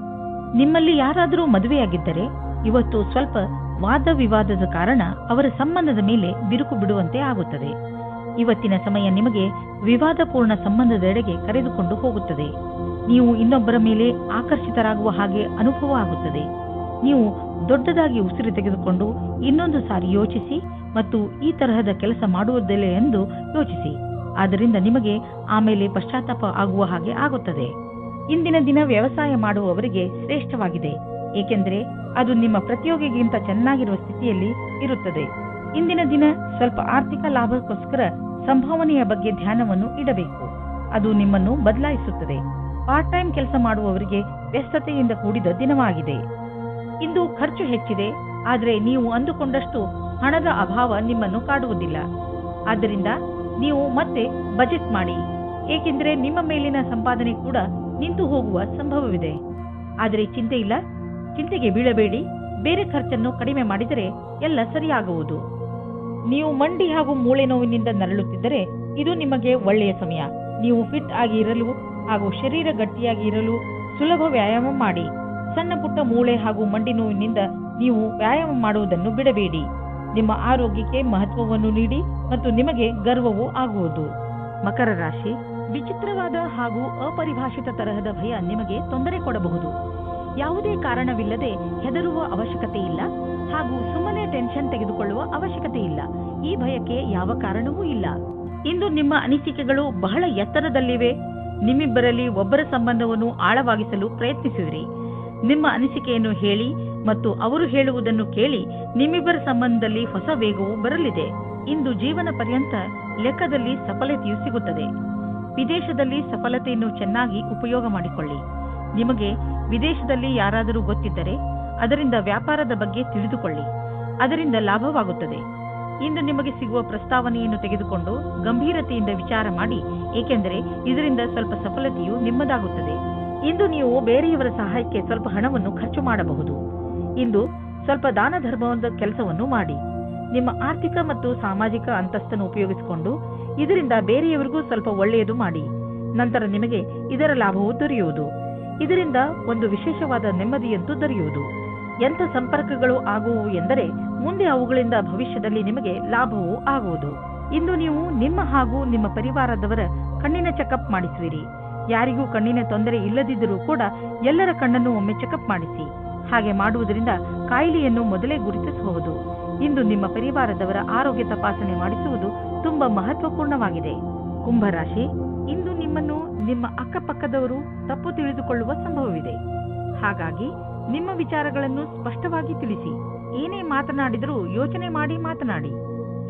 ನಿಮ್ಮಲ್ಲಿ ಯಾರಾದರೂ ಮದುವೆಯಾಗಿದ್ದರೆ ಇವತ್ತು ಸ್ವಲ್ಪ ವಾದ ವಿವಾದದ ಕಾರಣ ಅವರ ಸಂಬಂಧದ ಮೇಲೆ ಬಿರುಕು ಬಿಡುವಂತೆ ಆಗುತ್ತದೆ. ಇವತ್ತಿನ ಸಮಯ ನಿಮಗೆ ವಿವಾದಪೂರ್ಣ ಸಂಬಂಧದೆಡೆಗೆ ಕರೆದುಕೊಂಡು ಹೋಗುತ್ತದೆ. ನೀವು ಇನ್ನೊಬ್ಬರ ಮೇಲೆ ಆಕರ್ಷಿತರಾಗುವ ಹಾಗೆ ಅನುಭವ ಆಗುತ್ತದೆ. ನೀವು ದೊಡ್ಡದಾಗಿ ಉಸಿರು ತೆಗೆದುಕೊಂಡು ಇನ್ನೊಂದು ಸಾರಿ ಯೋಚಿಸಿ ಮತ್ತು ಈ ತರಹದ ಕೆಲಸ ಮಾಡುವುದಿಲ್ಲ ಎಂದು ಯೋಚಿಸಿ. ಆದ್ದರಿಂದ ನಿಮಗೆ ಆಮೇಲೆ ಪಶ್ಚಾತ್ತಾಪ ಆಗುವ ಹಾಗೆ ಆಗುತ್ತದೆ. ಇಂದಿನ ದಿನ ವ್ಯವಸಾಯ ಮಾಡುವವರಿಗೆ ಶ್ರೇಷ್ಠವಾಗಿದೆ, ಏಕೆಂದರೆ ಅದು ನಿಮ್ಮ ಪ್ರತಿಯೋಗಿಗಿಂತ ಚೆನ್ನಾಗಿರುವ ಸ್ಥಿತಿಯಲ್ಲಿ ಇರುತ್ತದೆ. ಇಂದಿನ ದಿನ ಸ್ವಲ್ಪ ಆರ್ಥಿಕ ಲಾಭಕ್ಕೋಸ್ಕರ ಸಂಭಾವನೆಯ ಬಗ್ಗೆ ಧ್ಯಾನವನ್ನು ಇಡಬೇಕು. ಅದು ನಿಮ್ಮನ್ನು ಬದಲಾಯಿಸುತ್ತದೆ. ಪಾರ್ಟ್ ಟೈಮ್ ಕೆಲಸ ಮಾಡುವವರಿಗೆ ವ್ಯಸ್ತತೆಯಿಂದ ಕೂಡಿದ ದಿನವಾಗಿದೆ. ಇಂದು ಖರ್ಚು ಹೆಚ್ಚಿದೆ, ಆದರೆ ನೀವು ಅಂದುಕೊಂಡಷ್ಟು ಹಣದ ಅಭಾವ ನಿಮ್ಮನ್ನು ಕಾಡುವುದಿಲ್ಲ. ಆದ್ದರಿಂದ ನೀವು ಮತ್ತೆ ಬಜೆಟ್ ಮಾಡಿ, ಏಕೆಂದರೆ ನಿಮ್ಮ ಮೇಲಿನ ಸಂಪಾದನೆ ಕೂಡ ನಿಂತು ಹೋಗುವ ಸಂಭವವಿದೆ. ಆದರೆ ಚಿಂತೆ ಇಲ್ಲ, ಚಿಂತೆಗೆ ಬೀಳಬೇಡಿ. ಬೇರೆ ಖರ್ಚನ್ನು ಕಡಿಮೆ ಮಾಡಿದರೆ ಎಲ್ಲ ಸರಿಯಾಗುವುದು. ನೀವು ಮಂಡಿ ಹಾಗೂ ಮೂಳೆ ನೋವಿನಿಂದ ನರಳುತ್ತಿದ್ದರೆ ಇದು ನಿಮಗೆ ಒಳ್ಳೆಯ ಸಮಯ. ನೀವು ಫಿಟ್ ಆಗಿ ಇರಲು ಹಾಗೂ ಶರೀರ ಗಟ್ಟಿಯಾಗಿ ಇರಲು ಸುಲಭ ವ್ಯಾಯಾಮ ಮಾಡಿ. ಸಣ್ಣ ಪುಟ್ಟ ಮೂಳೆ ಹಾಗೂ ಮಂಡಿ ನೋವಿನಿಂದ ನೀವು ವ್ಯಾಯಾಮ ಮಾಡುವುದನ್ನು ಬಿಡಬೇಡಿ. ನಿಮ್ಮ ಆರೋಗ್ಯಕ್ಕೆ ಮಹತ್ವವನ್ನು ನೀಡಿ ಮತ್ತು ನಿಮಗೆ ಗರ್ವವೂ ಆಗುವುದು. ಮಕರ ರಾಶಿ, ವಿಚಿತ್ರವಾದ ಹಾಗೂ ಅಪರಿಭಾಷಿತ ತರಹದ ಭಯ ನಿಮಗೆ ತೊಂದರೆ ಕೊಡಬಹುದು. ಯಾವುದೇ ಕಾರಣವಿಲ್ಲದೆ ಹೆದರುವ ಅವಶ್ಯಕತೆ ಇಲ್ಲ ಹಾಗೂ ಸುಮ್ಮನೆ ಟೆನ್ಷನ್ ತೆಗೆದುಕೊಳ್ಳುವ ಅವಶ್ಯಕತೆ ಇಲ್ಲ. ಈ ಭಯಕ್ಕೆ ಯಾವ ಕಾರಣವೂ ಇಲ್ಲ. ಇಂದು ನಿಮ್ಮ ಅನಿಸಿಕೆಗಳು ಬಹಳ ಎತ್ತರದಲ್ಲಿವೆ. ನಿಮ್ಮಿಬ್ಬರಲ್ಲಿ ಒಬ್ಬರ ಸಂಬಂಧವನ್ನು ಆಳವಾಗಿಸಲು ಪ್ರಯತ್ನಿಸಿದ್ರಿ. ನಿಮ್ಮ ಅನಿಸಿಕೆಯನ್ನು ಹೇಳಿ ಮತ್ತು ಅವರು ಹೇಳುವುದನ್ನು ಕೇಳಿ ನಿಮ್ಮಿಬ್ಬರ ಸಂಬಂಧದಲ್ಲಿ ಹೊಸ ವೇಗವು ಬರಲಿದೆ. ಇಂದು ಜೀವನ ಪರ್ಯಂತ ಲೆಕ್ಕದಲ್ಲಿ ಸಫಲತೆಯು ಸಿಗುತ್ತದೆ. ವಿದೇಶದಲ್ಲಿ ಸಫಲತೆಯನ್ನು ಚೆನ್ನಾಗಿ ಉಪಯೋಗ ಮಾಡಿಕೊಳ್ಳಿ. ನಿಮಗೆ ವಿದೇಶದಲ್ಲಿ ಯಾರಾದರೂ ಗೊತ್ತಿದ್ದರೆ ಅದರಿಂದ ವ್ಯಾಪಾರದ ಬಗ್ಗೆ ತಿಳಿದುಕೊಳ್ಳಿ. ಅದರಿಂದ ಲಾಭವಾಗುತ್ತದೆ. ಇಂದು ನಿಮಗೆ ಸಿಗುವ ಪ್ರಸ್ತಾವನೆಯನ್ನು ತೆಗೆದುಕೊಂಡು ಗಂಭೀರತೆಯಿಂದ ವಿಚಾರ ಮಾಡಿ, ಏಕೆಂದರೆ ಇದರಿಂದ ಸ್ವಲ್ಪ ಸಫಲತೆಯು ನಿಮ್ಮದಾಗುತ್ತದೆ. ಇಂದು ನೀವು ಬೇರೆಯವರ ಸಹಾಯಕ್ಕೆ ಸ್ವಲ್ಪ ಹಣವನ್ನು ಖರ್ಚು ಮಾಡಬಹುದು. ಇಂದು ಸ್ವಲ್ಪ ದಾನ ಧರ್ಮದ ಕೆಲಸವನ್ನು ಮಾಡಿ. ನಿಮ್ಮ ಆರ್ಥಿಕ ಮತ್ತು ಸಾಮಾಜಿಕ ಅಂತಸ್ತನ್ನು ಉಪಯೋಗಿಸಿಕೊಂಡು ಇದರಿಂದ ಬೇರೆಯವರಿಗೂ ಸ್ವಲ್ಪ ಒಳ್ಳೆಯದು ಮಾಡಿ. ನಂತರ ನಿಮಗೆ ಇದರ ಲಾಭವು ದೊರೆಯುವುದು. ಇದರಿಂದ ಒಂದು ವಿಶೇಷವಾದ ನೆಮ್ಮದಿಯಂತೂ ದೊರೆಯುವುದು. ಎಂಥ ಸಂಪರ್ಕಗಳು ಆಗುವು ಎಂದರೆ ಮುಂದೆ ಅವುಗಳಿಂದ ಭವಿಷ್ಯದಲ್ಲಿ ನಿಮಗೆ ಲಾಭವೂ ಆಗುವುದು. ಇಂದು ನೀವು ನಿಮ್ಮ ಹಾಗೂ ನಿಮ್ಮ ಪರಿವಾರದವರ ಕಣ್ಣಿನ ಚೆಕಪ್ ಮಾಡಿಸುವಿರಿ. ಯಾರಿಗೂ ಕಣ್ಣಿನ ತೊಂದರೆ ಇಲ್ಲದಿದ್ದರೂ ಕೂಡ ಎಲ್ಲರ ಕಣ್ಣನ್ನು ಒಮ್ಮೆ ಚೆಕಪ್ ಮಾಡಿಸಿ. ಹಾಗೆ ಮಾಡುವುದರಿಂದ ಕಾಯಿಲೆಯನ್ನು ಮೊದಲೇ ಗುರುತಿಸಬಹುದು. ಇಂದು ನಿಮ್ಮ ಪರಿವಾರದವರ ಆರೋಗ್ಯ ತಪಾಸಣೆ ಮಾಡಿಸುವುದು ತುಂಬಾ ಮಹತ್ವಪೂರ್ಣವಾಗಿದೆ. ಕುಂಭರಾಶಿ, ಇಂದು ನಿಮ್ಮನ್ನು ನಿಮ್ಮ ಅಕ್ಕಪಕ್ಕದವರು ತಪ್ಪು ತಿಳಿದುಕೊಳ್ಳುವ ಸಂಭವವಿದೆ. ಹಾಗಾಗಿ ನಿಮ್ಮ ವಿಚಾರಗಳನ್ನು ಸ್ಪಷ್ಟವಾಗಿ ತಿಳಿಸಿ. ಏನೇ ಮಾತನಾಡಿದರೂ ಯೋಚನೆ ಮಾಡಿ ಮಾತನಾಡಿ.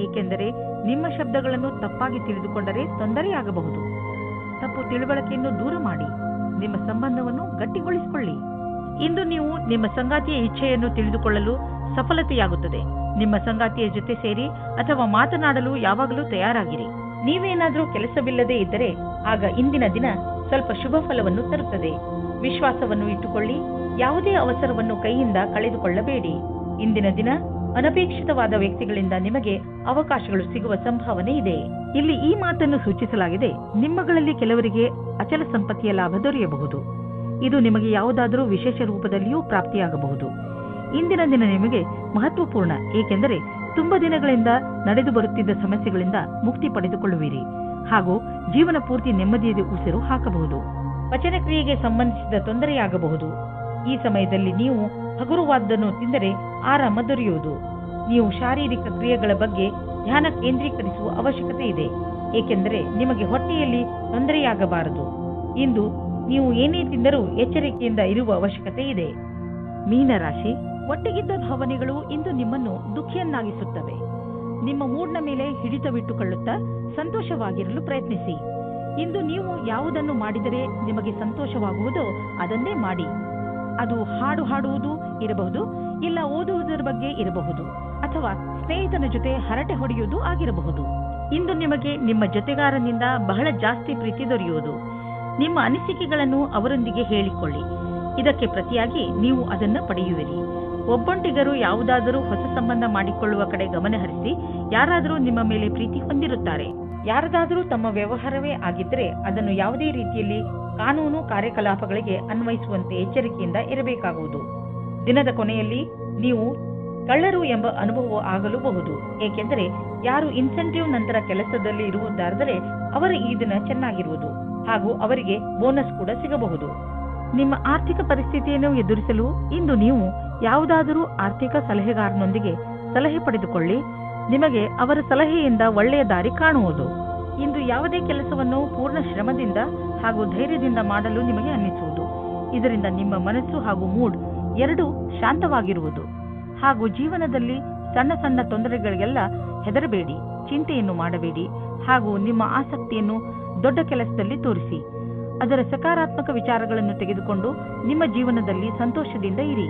ಏಕೆಂದರೆ ನಿಮ್ಮ ಶಬ್ದಗಳನ್ನು ತಪ್ಪಾಗಿ ತಿಳಿದುಕೊಂಡರೆ ತೊಂದರೆಯಾಗಬಹುದು. ತಪ್ಪು ತಿಳುವಳಿಕೆಯನ್ನು ದೂರ ಮಾಡಿ. ನಿಮ್ಮ ಸಂಬಂಧವನ್ನು ಗಟ್ಟಿಗೊಳಿಸಿಕೊಳ್ಳಿ. ಇಂದು ನೀವು ನಿಮ್ಮ ಸಂಗಾತಿಯ ಇಚ್ಛೆಯನ್ನು ತಿಳಿದುಕೊಳ್ಳಲು ಸಫಲತೆಯಾಗುತ್ತದೆ. ನಿಮ್ಮ ಸಂಗಾತಿಯ ಜೊತೆ ಸೇರಿ ಅಥವಾ ಮಾತನಾಡಲು ಯಾವಾಗಲೂ ತಯಾರಾಗಿರಿ. ನೀವೇನಾದರೂ ಕೆಲಸವಿಲ್ಲದೆ ಇದ್ದರೆ ಆಗ ಇಂದಿನ ದಿನ ಸ್ವಲ್ಪ ಶುಭ ಫಲವನ್ನು ತರುತ್ತದೆ. ವಿಶ್ವಾಸವನ್ನು ಇಟ್ಟುಕೊಳ್ಳಿ. ಯಾವುದೇ ಅವಸರವನ್ನು ಕೈಯಿಂದ ಕಳೆದುಕೊಳ್ಳಬೇಡಿ. ಇಂದಿನ ದಿನ ಅನಪೇಕ್ಷಿತವಾದ ವ್ಯಕ್ತಿಗಳಿಂದ ನಿಮಗೆ ಅವಕಾಶಗಳು ಸಿಗುವ ಸಂಭಾವನೆ ಇದೆ. ಇಲ್ಲಿ ಈ ಮಾತನ್ನು ಸೂಚಿಸಲಾಗಿದೆ, ನಿಮ್ಮಗಳಲ್ಲಿ ಕೆಲವರಿಗೆ ಅಚಲ ಸಂಪತ್ತಿಯ ಲಾಭ ದೊರೆಯಬಹುದು. ಇದು ನಿಮಗೆ ಯಾವುದಾದರೂ ವಿಶೇಷ ರೂಪದಲ್ಲಿಯೂ ಪ್ರಾಪ್ತಿಯಾಗಬಹುದು. ಇಂದಿನ ದಿನ ನಿಮಗೆ ಮಹತ್ವಪೂರ್ಣ, ಏಕೆಂದರೆ ತುಂಬಾ ದಿನಗಳಿಂದ ನಡೆದು ಬರುತ್ತಿದ್ದ ಸಮಸ್ಯೆಗಳಿಂದ ಮುಕ್ತಿ ಪಡೆದುಕೊಳ್ಳುವಿರಿ ಹಾಗೂ ಜೀವನ ಪೂರ್ತಿ ನೆಮ್ಮದಿಯ ಉಸಿರು ಹಾಕಬಹುದು. ಪಚನ ಕ್ರಿಯೆಗೆ ಸಂಬಂಧಿಸಿದ ತೊಂದರೆಯಾಗಬಹುದು. ಈ ಸಮಯದಲ್ಲಿ ನೀವು ಹಗುರವಾದನ್ನು ತಿಂದರೆ ಆರಾಮ ದೊರೆಯುವುದು. ನೀವು ಶಾರೀರಿಕ ಕ್ರಿಯೆಗಳ ಬಗ್ಗೆ ಧ್ಯಾನ ಕೇಂದ್ರೀಕರಿಸುವ ಅವಶ್ಯಕತೆ ಇದೆ, ಏಕೆಂದರೆ ನಿಮಗೆ ಹೊಟ್ಟೆಯಲ್ಲಿ ತೊಂದರೆಯಾಗಬಾರದು. ಇಂದು ನೀವು ಏನೇ ತಿಂದರೂ ಎಚ್ಚರಿಕೆಯಿಂದ ಇರುವ ಅವಶ್ಯಕತೆ ಇದೆ. ಮೀನರಾಶಿ, ಒಟ್ಟಿಗಿದ್ದ ಭಾವನೆಗಳು ಇಂದು ನಿಮ್ಮನ್ನು ದುಃಖಿಯನ್ನಾಗಿಸುತ್ತವೆ. ನಿಮ್ಮ ಮೂಡ್ನ ಮೇಲೆ ಹಿಡಿತವಿಟ್ಟುಕೊಳ್ಳುತ್ತಾ ಸಂತೋಷವಾಗಿರಲು ಪ್ರಯತ್ನಿಸಿ. ಇಂದು ನೀವು ಯಾವುದನ್ನು ಮಾಡಿದರೆ ನಿಮಗೆ ಸಂತೋಷವಾಗುವುದೋ ಅದನ್ನೇ ಮಾಡಿ. ಅದು ಹಾಡು ಹಾಡುವುದು ಇರಬಹುದು, ಇಲ್ಲ ಓದುವುದರ ಬಗ್ಗೆ ಇರಬಹುದು, ಅಥವಾ ಸ್ನೇಹಿತನ ಜೊತೆ ಹರಟೆ ಹೊಡೆಯುವುದು ಆಗಿರಬಹುದು. ಇಂದು ನಿಮಗೆ ನಿಮ್ಮ ಜೊತೆಗಾರನಿಂದ ಬಹಳ ಜಾಸ್ತಿ ಪ್ರೀತಿ ದೊರೆಯುವುದು. ನಿಮ್ಮ ಅನಿಸಿಕೆಗಳನ್ನು ಅವರೊಂದಿಗೆ ಹೇಳಿಕೊಳ್ಳಿ. ಇದಕ್ಕೆ ಪ್ರತಿಯಾಗಿ ನೀವು ಅದನ್ನು ಪಡೆಯುವಿರಿ. ಒಬ್ಬೊಂಟಿಗರು ಯಾವುದಾದರೂ ಹೊಸ ಸಂಬಂಧ ಮಾಡಿಕೊಳ್ಳುವ ಕಡೆ ಗಮನ ಹರಿಸಿ. ಯಾರಾದರೂ ನಿಮ್ಮ ಮೇಲೆ ಪ್ರೀತಿ ಹೊಂದಿರುತ್ತಾರೆ. ಯಾರದಾದರೂ ತಮ್ಮ ವ್ಯವಹಾರವೇ ಆಗಿದ್ದರೆ ಅದನ್ನು ಯಾವುದೇ ರೀತಿಯಲ್ಲಿ ಕಾನೂನು ಕಾರ್ಯಕಲಾಪಗಳಿಗೆ ಅನ್ವಯಿಸುವಂತೆ ಎಚ್ಚರಿಕೆಯಿಂದ ಇರಬೇಕಾಗುವುದು. ದಿನದ ಕೊನೆಯಲ್ಲಿ ನೀವು ಕಳ್ಳರು ಎಂಬ ಅನುಭವ ಆಗಲೂಬಹುದು, ಏಕೆಂದರೆ ಯಾರು ಇನ್ಸೆಂಟಿವ್ ನಂತರ ಕೆಲಸದಲ್ಲಿ ಇರುವುದಾದರೆ ಅವರ ಈ ದಿನ ಚೆನ್ನಾಗಿರುವುದು ಹಾಗೂ ಅವರಿಗೆ ಬೋನಸ್ ಕೂಡ ಸಿಗಬಹುದು. ನಿಮ್ಮ ಆರ್ಥಿಕ ಪರಿಸ್ಥಿತಿಯನ್ನು ಎದುರಿಸಲು ಇಂದು ನೀವು ಯಾವುದಾದರೂ ಆರ್ಥಿಕ ಸಲಹೆಗಾರನೊಂದಿಗೆ ಸಲಹೆ ಪಡೆದುಕೊಳ್ಳಿ. ನಿಮಗೆ ಅವರ ಸಲಹೆಯಿಂದ ಒಳ್ಳೆಯ ದಾರಿ ಕಾಣುವುದು. ಇಂದು ಯಾವುದೇ ಕೆಲಸವನ್ನು ಪೂರ್ಣ ಶ್ರಮದಿಂದ ಹಾಗೂ ಧೈರ್ಯದಿಂದ ಮಾಡಲು ನಿಮಗೆ ಅನ್ನಿಸುವುದು. ಇದರಿಂದ ನಿಮ್ಮ ಮನಸ್ಸು ಹಾಗೂ ಮೂಡ್ ಎರಡೂ ಶಾಂತವಾಗಿರುವುದು. ಹಾಗೂ ಜೀವನದಲ್ಲಿ ಸಣ್ಣ ಸಣ್ಣ ತೊಂದರೆಗಳಿಗೆಲ್ಲ ಹೆದರಬೇಡಿ, ಚಿಂತೆಯನ್ನು ಮಾಡಬೇಡಿ ಹಾಗೂ ನಿಮ್ಮ ಆಸಕ್ತಿಯನ್ನು ದೊಡ್ಡ ಕೆಲಸದಲ್ಲಿ ತೋರಿಸಿ. ಅದರ ಸಕಾರಾತ್ಮಕ ವಿಚಾರಗಳನ್ನು ತೆಗೆದುಕೊಂಡು ನಿಮ್ಮ ಜೀವನದಲ್ಲಿ ಸಂತೋಷದಿಂದ ಇರಿ.